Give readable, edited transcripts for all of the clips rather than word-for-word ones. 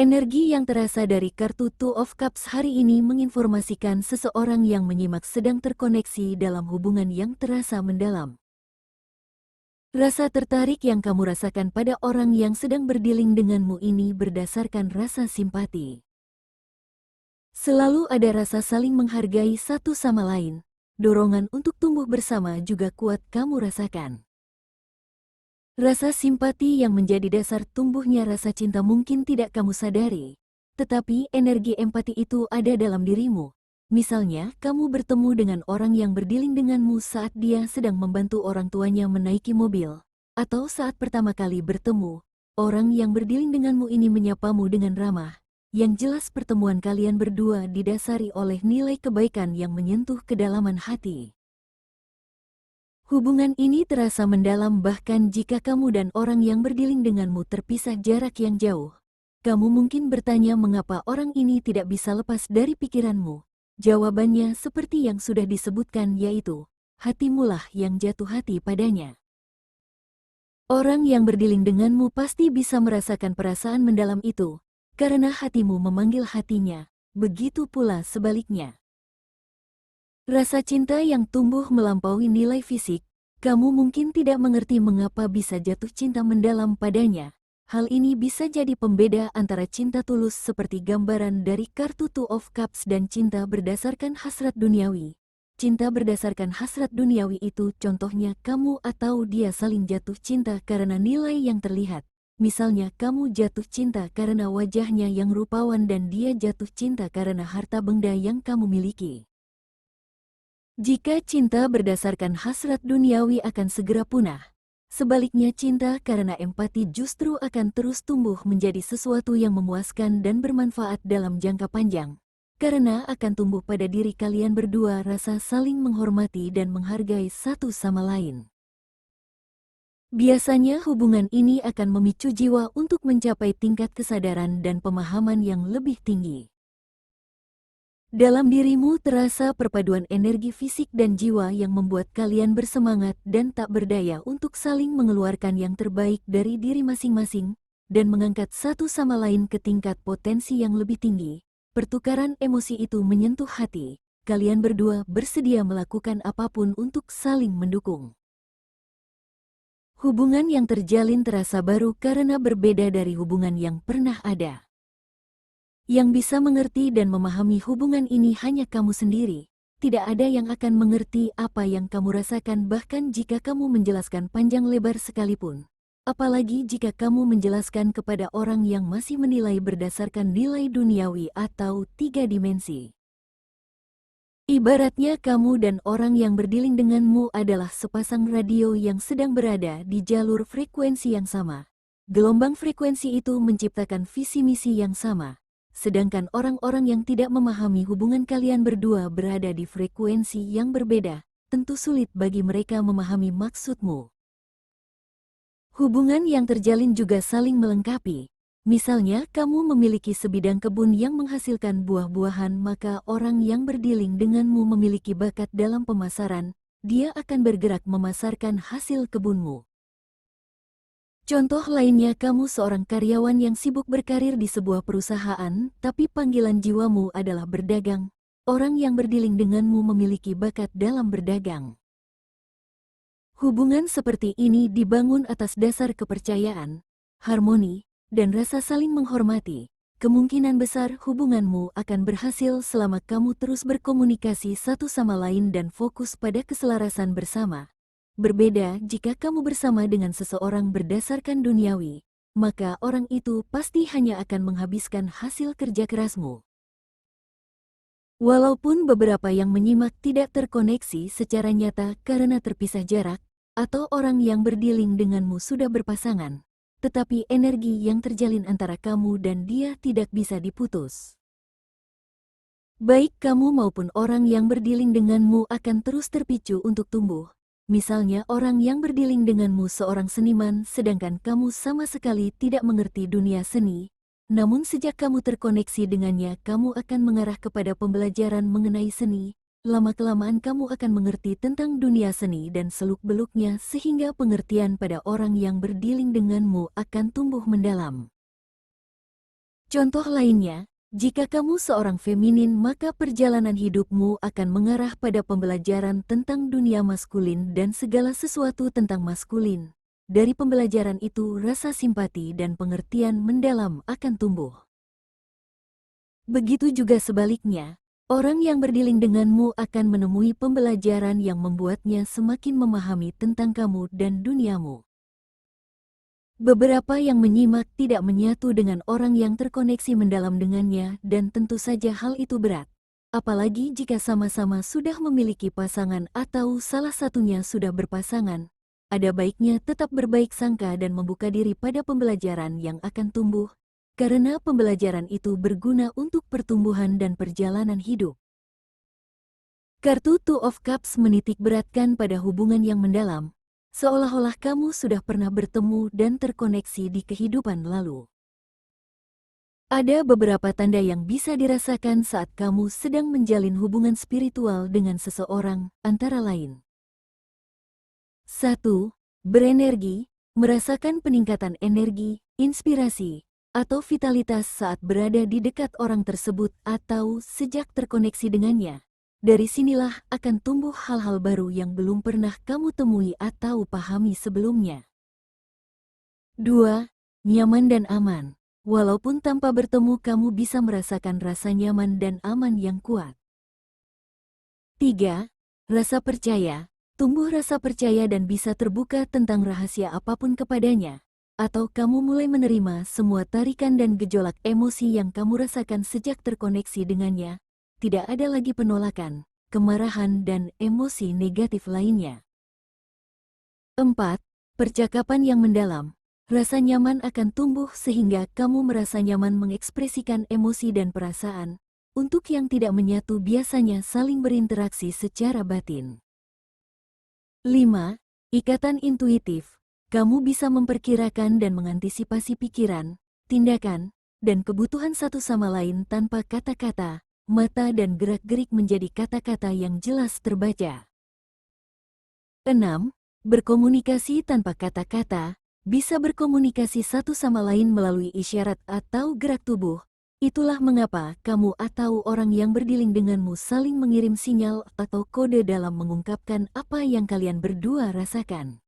Energi yang terasa dari kartu Two of Cups hari ini menginformasikan seseorang yang menyimak sedang terkoneksi dalam hubungan yang terasa mendalam. Rasa tertarik yang kamu rasakan pada orang yang sedang berdiling denganmu ini berdasarkan rasa simpati. Selalu ada rasa saling menghargai satu sama lain. Dorongan untuk tumbuh bersama juga kuat kamu rasakan. Rasa simpati yang menjadi dasar tumbuhnya rasa cinta mungkin tidak kamu sadari. Tetapi energi empati itu ada dalam dirimu. Misalnya, kamu bertemu dengan orang yang berdiling denganmu saat dia sedang membantu orang tuanya menaiki mobil. Atau saat pertama kali bertemu, orang yang berdiling denganmu ini menyapamu dengan ramah. Yang jelas pertemuan kalian berdua didasari oleh nilai kebaikan yang menyentuh kedalaman hati. Hubungan ini terasa mendalam bahkan jika kamu dan orang yang berdiling denganmu terpisah jarak yang jauh. Kamu mungkin bertanya mengapa orang ini tidak bisa lepas dari pikiranmu. Jawabannya seperti yang sudah disebutkan yaitu, hatimulah yang jatuh hati padanya. Orang yang berdiling denganmu pasti bisa merasakan perasaan mendalam itu. Karena hatimu memanggil hatinya, begitu pula sebaliknya. Rasa cinta yang tumbuh melampaui nilai fisik, kamu mungkin tidak mengerti mengapa bisa jatuh cinta mendalam padanya. Hal ini bisa jadi pembeda antara cinta tulus seperti gambaran dari kartu Two of Cups dan cinta berdasarkan hasrat duniawi. Cinta berdasarkan hasrat duniawi itu contohnya kamu atau dia saling jatuh cinta karena nilai yang terlihat. Misalnya kamu jatuh cinta karena wajahnya yang rupawan dan dia jatuh cinta karena harta benda yang kamu miliki. Jika cinta berdasarkan hasrat duniawi akan segera punah. Sebaliknya cinta karena empati justru akan terus tumbuh menjadi sesuatu yang memuaskan dan bermanfaat dalam jangka panjang. Karena akan tumbuh pada diri kalian berdua rasa saling menghormati dan menghargai satu sama lain. Biasanya hubungan ini akan memicu jiwa untuk mencapai tingkat kesadaran dan pemahaman yang lebih tinggi. Dalam dirimu terasa perpaduan energi fisik dan jiwa yang membuat kalian bersemangat dan tak berdaya untuk saling mengeluarkan yang terbaik dari diri masing-masing dan mengangkat satu sama lain ke tingkat potensi yang lebih tinggi. Pertukaran emosi itu menyentuh hati. Kalian berdua bersedia melakukan apapun untuk saling mendukung. Hubungan yang terjalin terasa baru karena berbeda dari hubungan yang pernah ada. Yang bisa mengerti dan memahami hubungan ini hanya kamu sendiri. Tidak ada yang akan mengerti apa yang kamu rasakan bahkan jika kamu menjelaskan panjang lebar sekalipun. Apalagi jika kamu menjelaskan kepada orang yang masih menilai berdasarkan nilai duniawi atau 3 dimensi. Ibaratnya kamu dan orang yang berdiling denganmu adalah sepasang radio yang sedang berada di jalur frekuensi yang sama. Gelombang frekuensi itu menciptakan visi misi yang sama. Sedangkan orang-orang yang tidak memahami hubungan kalian berdua berada di frekuensi yang berbeda, tentu sulit bagi mereka memahami maksudmu. Hubungan yang terjalin juga saling melengkapi. Misalnya, kamu memiliki sebidang kebun yang menghasilkan buah-buahan, maka orang yang berdiling denganmu memiliki bakat dalam pemasaran, dia akan bergerak memasarkan hasil kebunmu. Contoh lainnya, kamu seorang karyawan yang sibuk berkarir di sebuah perusahaan, tapi panggilan jiwamu adalah berdagang. Orang yang berdiling denganmu memiliki bakat dalam berdagang. Hubungan seperti ini dibangun atas dasar kepercayaan, harmoni, dan rasa saling menghormati. Kemungkinan besar hubunganmu akan berhasil selama kamu terus berkomunikasi satu sama lain dan fokus pada keselarasan bersama. Berbeda jika kamu bersama dengan seseorang berdasarkan duniawi, maka orang itu pasti hanya akan menghabiskan hasil kerja kerasmu. Walaupun beberapa yang menyimak tidak terkoneksi secara nyata karena terpisah jarak, atau orang yang berdiling denganmu sudah berpasangan, tetapi energi yang terjalin antara kamu dan dia tidak bisa diputus. Baik kamu maupun orang yang berdiling denganmu akan terus terpicu untuk tumbuh. Misalnya orang yang berdiling denganmu seorang seniman sedangkan kamu sama sekali tidak mengerti dunia seni. Namun sejak kamu terkoneksi dengannya kamu akan mengarah kepada pembelajaran mengenai seni. Lama-kelamaan kamu akan mengerti tentang dunia seni dan seluk-beluknya sehingga pengertian pada orang yang berdiling denganmu akan tumbuh mendalam. Contoh lainnya, jika kamu seorang feminin maka perjalanan hidupmu akan mengarah pada pembelajaran tentang dunia maskulin dan segala sesuatu tentang maskulin. Dari pembelajaran itu rasa simpati dan pengertian mendalam akan tumbuh. Begitu juga sebaliknya, orang yang berdiling denganmu akan menemui pembelajaran yang membuatnya semakin memahami tentang kamu dan duniamu. Beberapa yang menyimak tidak menyatu dengan orang yang terkoneksi mendalam dengannya dan tentu saja hal itu berat. Apalagi jika sama-sama sudah memiliki pasangan atau salah satunya sudah berpasangan, ada baiknya tetap berbaik sangka dan membuka diri pada pembelajaran yang akan tumbuh, karena pembelajaran itu berguna untuk pertumbuhan dan perjalanan hidup. Kartu Two of Cups menitik beratkan pada hubungan yang mendalam, seolah-olah kamu sudah pernah bertemu dan terkoneksi di kehidupan lalu. Ada beberapa tanda yang bisa dirasakan saat kamu sedang menjalin hubungan spiritual dengan seseorang, antara lain. 1. Berenergi, merasakan peningkatan energi, inspirasi, atau vitalitas saat berada di dekat orang tersebut atau sejak terkoneksi dengannya. Dari sinilah akan tumbuh hal-hal baru yang belum pernah kamu temui atau pahami sebelumnya. 2. Nyaman dan aman. Walaupun tanpa bertemu kamu bisa merasakan rasa nyaman dan aman yang kuat. 3. Rasa percaya. Tumbuh rasa percaya dan bisa terbuka tentang rahasia apapun kepadanya. Atau kamu mulai menerima semua tarikan dan gejolak emosi yang kamu rasakan sejak terkoneksi dengannya. Tidak ada lagi penolakan, kemarahan dan emosi negatif lainnya. 4. Percakapan yang mendalam. Rasa nyaman akan tumbuh sehingga kamu merasa nyaman mengekspresikan emosi dan perasaan. Untuk yang tidak menyatu biasanya saling berinteraksi secara batin. 5. Ikatan intuitif. Kamu bisa memperkirakan dan mengantisipasi pikiran, tindakan, dan kebutuhan satu sama lain tanpa kata-kata, mata dan gerak-gerik menjadi kata-kata yang jelas terbaca. 6. Berkomunikasi tanpa kata-kata, bisa berkomunikasi satu sama lain melalui isyarat atau gerak tubuh. Itulah mengapa kamu atau orang yang berdiling denganmu saling mengirim sinyal atau kode dalam mengungkapkan apa yang kalian berdua rasakan.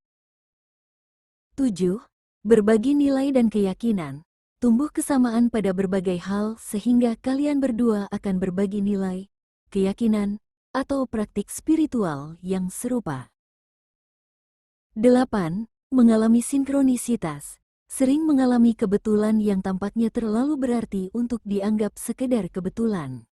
7. Berbagi nilai dan keyakinan. Tumbuh kesamaan pada berbagai hal sehingga kalian berdua akan berbagi nilai, keyakinan, atau praktik spiritual yang serupa. 8. Mengalami sinkronisitas. Sering mengalami kebetulan yang tampaknya terlalu berarti untuk dianggap sekedar kebetulan.